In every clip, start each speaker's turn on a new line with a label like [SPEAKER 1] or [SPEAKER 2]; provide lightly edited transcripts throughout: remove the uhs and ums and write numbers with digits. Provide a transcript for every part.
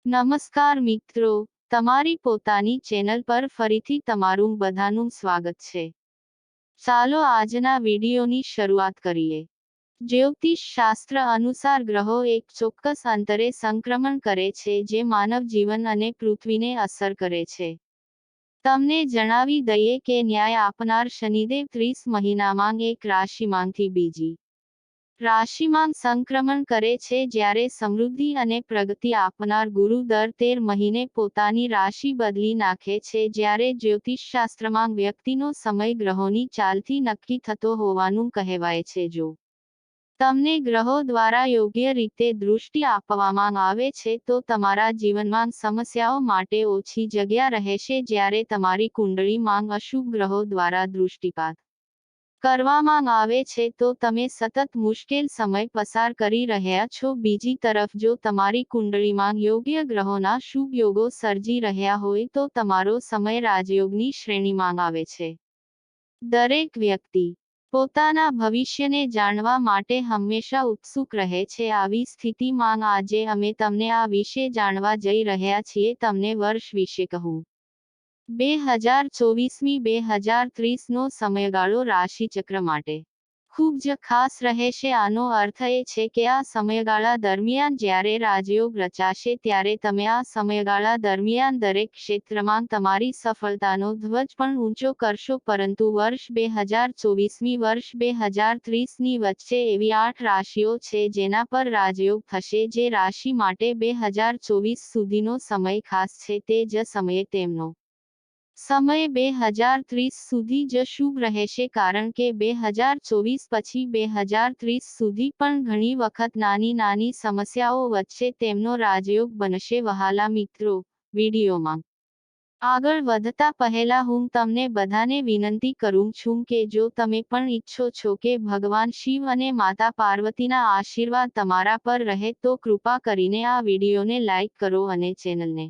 [SPEAKER 1] નમસ્કાર મિત્રો, તમારી પોતાની ચેનલ પર ફરીથી તમારું બધાનું સ્વાગત છે. ચાલો આજના વિડીયોની શરૂઆત કરીએ. જ્યોતિષ શાસ્ત્ર અનુસાર ગ્રહો એક ચોક્કસ અંતરે સંક્રમણ કરે છે જે માનવ જીવન અને પૃથ્વીને અસર કરે છે. તમને જણાવી દઈએ કે ન્યાય આપનાર શનિદેવ 30 મહિનામાં એક રાશિમાંથી બીજી રાશિમાં સંક્રમણ કરે છે જ્યારે સમૃદ્ધિ અને પ્રગતિ આપનાર ગુરુ દર 13 મહિને પોતાની રાશિ બદલી નાખે છે. જ્યારે જ્યોતિષશાસ્ત્રમાં વ્યક્તિનો સમય ગ્રહોની ચાલથી નક્કી થતો હોવાનું કહેવાય છે. જો તમને ગ્રહો દ્વારા યોગ્ય રીતે દૃષ્ટિ આપવામાં આવે છે તો તમારા જીવનમાં સમસ્યાઓ માટે ઓછી જગ્યા રહેશે. જ્યારે તમારી કુંડળીમાં અશુભ ગ્રહો દ્વારા દૃષ્ટિપાત કરવામાં આવે છે તો તમે સતત મુશ્કેલ સમય પસાર કરી રહ્યા છો. બીજી તરફ જો તમારી કુંડળીમાં યોગ્ય ગ્રહોના શુભ યોગો સર્જી રહ્યા હોય તો તમારો સમય રાજયોગની શ્રેણીમાં આવે છે. દરેક વ્યક્તિ પોતાના ભવિષ્યને જાણવા માટે હંમેશા ઉત્સુક રહે છે. આવી સ્થિતિમાં આજે અમે તમને આ વિશે જાણવા જઈ રહ્યા છીએ. તમને વર્ષ વિશે કહું. 2024-2030 નો સમયગાળો રાશિચક્ર માટે ખૂબ જ ખાસ રહેશે. આનો અર્થ એ છે કે આ સમયગાળા દરમિયાન જ્યારે રાજયોગ રચાશે ત્યારે તમે આ સમયગાળા દરમિયાન દરેક ક્ષેત્રમાં તમારી સફળતાનો ધ્વજ પણ ઊંચો કરશો. પરંતુ વર્ષ 2024 વર્ષ 2030ની વચ્ચે એવી 8 રાશિઓ છે જેના પર રાજયોગ થશે. જે રાશિ માટે 2024 સુધીનો સમય ખાસ છે તે જ સમયે તેમનો સમય 2030 સુધી જ શુભ રહેશે. કારણ કે 2024 પછી 2030 સુધી પણ ઘણી વખત નાની નાની સમસ્યાઓ વચ્ચે તેમનો રાજયોગ બનશે. વહાલા મિત્રો, વિડીયોમાં આગળ વધતા પહેલા હું તમને બધાને વિનંતી કરું છું કે જો તમે પણ ઈચ્છો છો કે ભગવાન શિવ અને માતા પાર્વતીના આશીર્વાદ તમારા પર રહે તો કૃપા કરીને આ વિડીયોને લાઈક કરો અને ચેનલને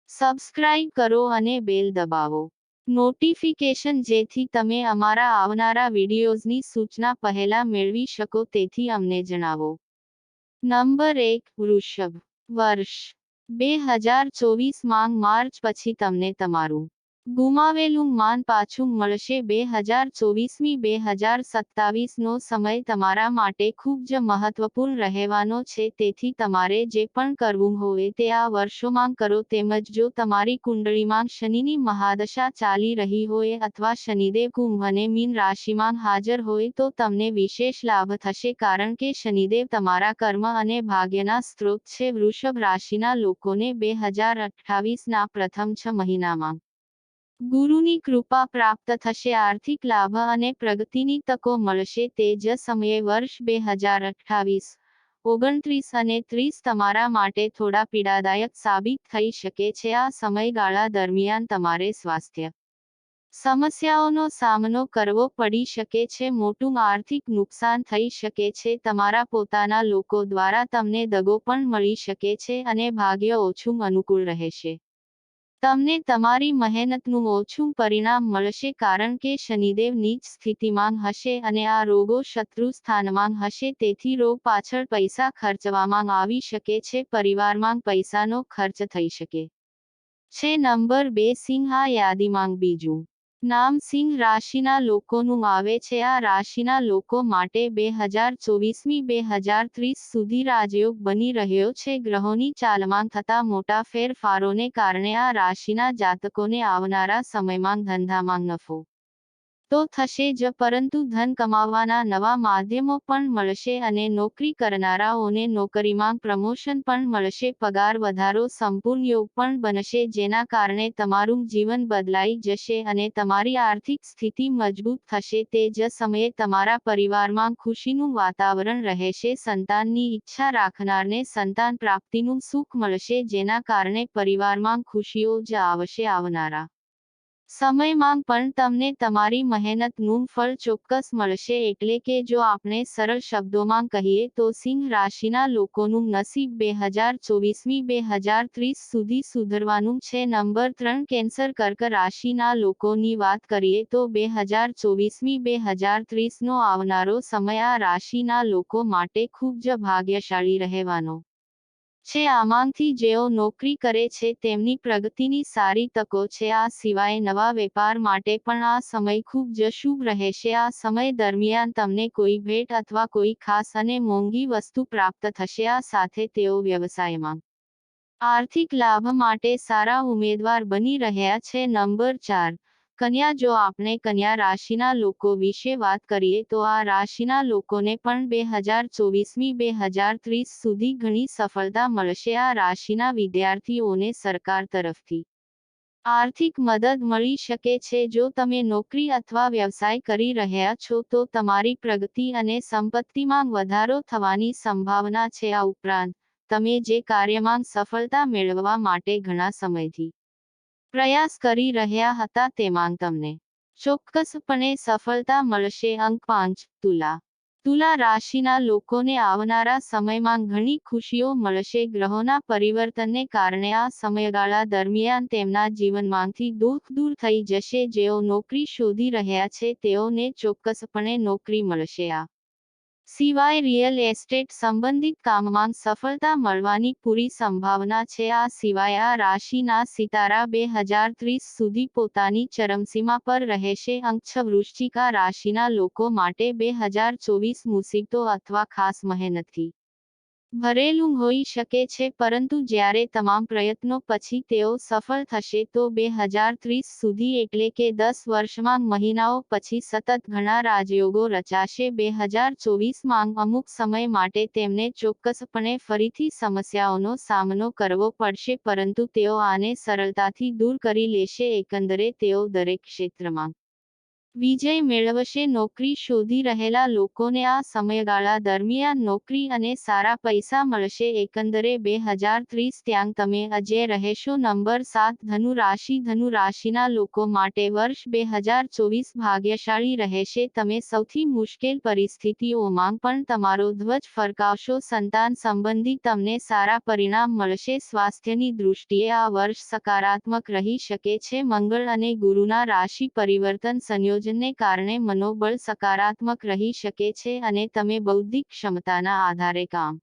[SPEAKER 1] સબસ્ક્રાઇબ કરો અને બેલ દબાવો નોટિફિકેશન જેથી તમે અમારા આવનારા વિડીયોઝની સૂચના પહેલા મેળવી શકો. તેથી અમને જણાવો. નંબર 1, વૃષભ. વર્ષ 2024માં માર્ચ પછી તમને તમારું ગુમાવેલું માન પાછું મળશે. 2024-2027 નો સમય તમારા માટે ખૂબ જ મહત્વપૂર્ણ રહેવાનો છે. તેથી તમારે જે પણ કરવું હોય તે આ વર્ષોમાં કરો. તેમજ જો તમારી કુંડળીમાં શનિની મહાદશા ચાલી રહી હોય અથવા શનિદેવ કુંભ અને મીન રાશિમાં હાજર હોય તો તમને વિશેષ લાભ થશે. કારણ કે શનિદેવ તમારા કર્મ અને ભાગ્યના સ્ત્રોત છે. વૃષભ રાશિના લોકોને 2028ના પ્રથમ 6 મહિનામાં ગુરુની કૃપા પ્રાપ્ત થશે. આર્થિક લાભ અને પ્રગતિની તકો મળશે. તે જ સમયે વર્ષ 2028, 29 અને 30 તમારા માટે થોડા પીડાદાયક સાબિત થઈ શકે છે. આ સમયગાળા દરમિયાન તમારે સ્વાસ્થ્ય સમસ્યાઓનો સામનો કરવો પડી શકે છે. મોટું આર્થિક નુકસાન થઈ શકે છે. તમારા પોતાના લોકો દ્વારા તમને દગો પણ મળી શકે છે અને ભાગ્ય ઓછું અનુકૂળ રહેશે. તમને તમારી મહેનતનું ઓછું પરિણામ મળશે. કારણ કે શનિદેવ નીચ સ્થિતિમાં હશે અને આ રોગો શત્રુ સ્થાનમાં હશે. તેથી રોગ પાછળ પૈસા ખર્ચવામાં આવી શકે છે. પરિવારમાં પૈસાનો ખર્ચ થઈ શકે છે. નંબર 2, સિંહ. આ યાદીમાં બીજું નામ સિંહ રાશિના લોકોનું આવે છે. આ રાશિના લોકો માટે 2024-2030 સુધી રાજયોગ બની રહ્યો છે. ગ્રહોની ચાલમાં થતા મોટા ફેરફારોને કારણે આ રાશિના જાતકોને આવનારા સમયમાં ધંધામાં નફો તો થશે જ, પરંતુ ધન કમાવવાના નવા માધ્યમો પણ મળશે અને નોકરી કરનારાઓને નોકરીમાં પ્રમોશન પણ મળશે. પગાર વધારો સંપૂર્ણ યોગ પણ બનશે જેના કારણે તમારું જીવન બદલાઈ જશે અને તમારી આર્થિક સ્થિતિ મજબૂત થશે. તે જ સમયે તમારા પરિવારમાં ખુશીનું વાતાવરણ રહેશે. સંતાનની ઈચ્છા રાખનારને સંતાન પ્રાપ્તિનું સુખ મળશે જેના કારણે પરિવારમાં ખુશીઓ જ આવશે. આવનારા સમયમાં પણ તમને તમારી મહેનતનું ફળ ચોક્કસ મળશે. એટલે કે જો આપણે સરળ શબ્દોમાં કહીએ તો સિંહ રાશિના લોકોનું નસીબ 2024-2030 સુધી સુધરવાનું છે. Number 3, cancer. કર્ક રાશિના લોકોની વાત કરીએ તો 2024-2030 નો આવનારો સમય આ રાશિના લોકો માટે ખૂબ જ ભાગ્યશાળી રહેવાનો છે. આમાંથી જેઓ નોકરી કરે છે તેમની પ્રગતિની સારી તકો છે. આ સિવાય નવા વેપાર માટે પણ આ સમય ખૂબ જ શુભ રહેશે. આ સમય દરમિયાન તમને કોઈ ભેટ અથવા કોઈ ખાસ અને મોંઘી વસ્તુ પ્રાપ્ત થશે. આ સાથે તેઓ વ્યવસાયમાં આર્થિક લાભ માટે સારા ઉમેદવાર બની રહ્યા છે. નંબર 4. કન્યા. જો આપણે કન્યા રાશિના લોકો વિશે વાત કરીએ તો આ રાશિના લોકોને પણ 2024 2030 સુધી ઘણી સફળતા મળશે. આ રાશિના વિદ્યાર્થીઓને સરકાર તરફથી આર્થિક મદદ મળી શકે છે. જો તમે નોકરી અથવા વ્યવસાય કરી રહ્યા છો તો તમારી પ્રગતિ અને સંપત્તિમાં વધારો થવાની સંભાવના છે. આ ઉપરાંત તમે જે કાર્યમાં સફળતા મેળવવા માટે ઘણા સમયથી પ્રયાસ કરી રહ્યા હતા તેમાં તમને ચોક્કસપણે સફળતા મળશે. અંક 5. તુલા. તુલા રાશિના લોકોને આવનારા સમયમાં ઘણી ખુશીઓ મળશે. ગ્રહોના પરિવર્તનને કારણે આ સમયગાળા દરમિયાન તેમના જીવનમાંથી દુઃખ દૂર થઈ જશે. જેઓ નોકરી શોધી રહ્યા છે તેઓને ચોક્કસપણે નોકરી મળશે. આ સિવાય રિયલ એસ્ટેટ સંબંધિત કામમાં સફળતા મળવાની પૂરી સંભાવના છે. આ સિવાય આ રાશિના સિતારા 2030 સુધી પોતાની ચરમસીમા પર રહેશે. અંક 6. વૃશ્ચિક. આ રાશિના લોકો માટે 2024 મુસીબતો અથવા ખાસ મહેનતથી ભરેલું હોઈ શકે છે, પરંતુ જ્યારે તમામ પ્રયત્નો પછી તેઓ સફળ થશે તો 2030 સુધી એટલે કે 10 વર્ષમાં મહિનાઓ પછી સતત ઘણા રાજયોગો રચાશે. 2024માં અમુક સમય માટે તેમને ચોક્કસપણે ફરીથી સમસ્યાઓનો સામનો કરવો પડશે, પરંતુ તેઓ આને સરળતાથી દૂર કરી લેશે. એકંદરે તેઓ દરેક ક્ષેત્રમાં વિજય મેળવશે. નોકરી શોધી રહેલા લોકોને આ સમયગાળા દરમિયાન નોકરી અને સારા પૈસા મળશે. એકંદરે 2030 ત્યાં તમે અજય રહેશો. નંબર 7. ધનુ રાશિ. ધનુ રાશિના લોકો માટે વર્ષ 2024 ભાગ્યશાળી રહેશે. તમે સૌથી મુશ્કેલ પરિસ્થિતિઓમાં પણ તમારો ધ્વજ ફરકાવશો. સંતાન સંબંધી તમને સારા પરિણામ મળશે. સ્વાસ્થ્યની દૃષ્ટિએ આ વર્ષ સકારાત્મક રહી શકે છે. મંગળ અને ગુરુના રાશિ પરિવર્તન સંયોજન ને કારણે મનોબળ સકારાત્મક રહી શકે છે અને તમે બૌદ્ધિક ક્ષમતાના આધારે કામ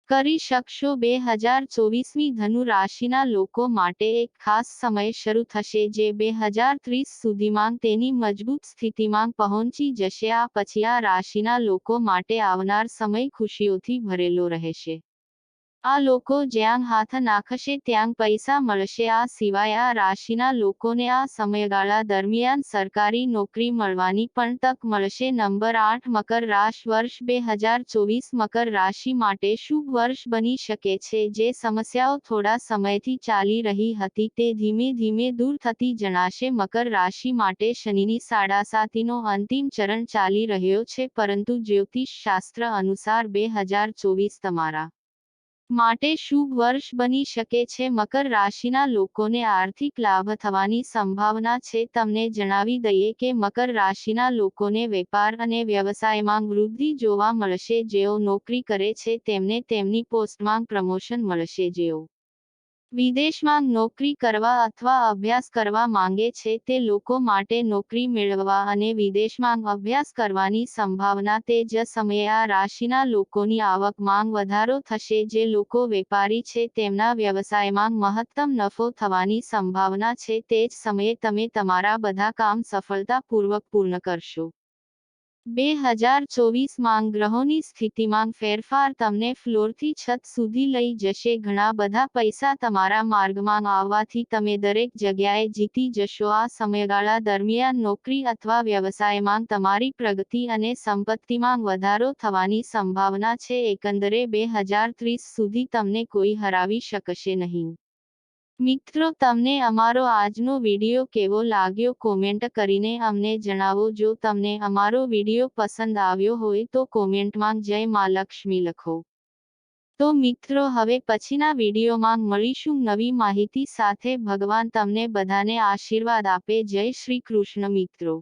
[SPEAKER 1] કરી શકશો. 2024મી ધનુ રાશિના લોકો માટે એક ખાસ સમય શરૂ થશે જે 2030 સુધીમાં તેની મજબૂત સ્થિતિમાં પહોંચી જશે. આ પછી આ રાશિના લોકો માટે આવનાર સમય ખુશીઓથી ભરેલો રહેશે. આ લોકો જ્યાં હાથ નાખશે ત્યાં પૈસા મળશે. આ સિવાય આ રાશિના લોકોને આ સમયગાળા દરમિયાન સરકારી નોકરી મળવાની પણ તક મળશે. નંબર 8. મકર રાશિ. વર્ષ 2024 મકર રાશિ માટે શુભ વર્ષ બની શકે છે. જે સમસ્યાઓ થોડા સમયથી ચાલી રહી હતી તે ધીમે ધીમે દૂર થતી જણાશે. મકર રાશિ માટે શનિની સાડાસાતીનો અંતિમ ચરણ ચાલી રહ્યો છે, પરંતુ જ્યોતિષ શાસ્ત્ર અનુસાર 2024 તમારા માટે શુભ વર્ષ બની શકે છે. મકર રાશિના લોકોને આર્થિક લાભ થવાની સંભાવના છે. તમને જણાવી દઈએ કે મકર રાશિના લોકોને વેપાર અને વ્યવસાયમાં વૃદ્ધિ જોવા મળશે. જેઓ નોકરી કરે છે તેમને તેમની પોસ્ટમાં પ્રમોશન મળશે. જેઓ વિદેશમાં નોકરી કરવા અથવા અભ્યાસ કરવા માંગે છે તે લોકો માટે નોકરી મેળવવા અને વિદેશમાં અભ્યાસ કરવાની સંભાવના. તે જ સમયે આ રાશિના લોકોની આવકમાં વધારો થશે. જે લોકો વેપારી છે તેમના વ્યવસાયમાં મહત્તમ નફો થવાની સંભાવના છે. તે જ સમયે તમે તમારા બધા કામ સફળતાપૂર્વક પૂર્ણ કરશો. 2024માં ગ્રહોની સ્થિતિમાં ફેરફાર તમને ફ્લોરથી છત સુધી લઈ જશે. ઘણા બધા પૈસા તમારા માર્ગમાં આવવાથી તમે દરેક જગ્યાએ જીતી જશો. આ સમયગાળા દરમિયાન નોકરી અથવા વ્યવસાયમાં તમારી પ્રગતિ અને સંપત્તિમાં વધારો થવાની સંભાવના છે. એકંદરે 2030 સુધી તમને કોઈ હરાવી શકશે નહીં. મિત્રો, તમને અમારો આજનો વિડિયો કેવો લાગ્યો કોમેન્ટ કરીને અમને જણાવો. જો તમને અમારો વિડિયો પસંદ આવ્યો હોય તો કોમેન્ટમાં જય મા લક્ષ્મી લખો. તો મિત્રો, હવે પછીના વિડિયોમાં મળીશું નવી માહિતી સાથે. ભગવાન તમને બધાને આશીર્વાદ આપે. જય શ્રી કૃષ્ણ મિત્રો.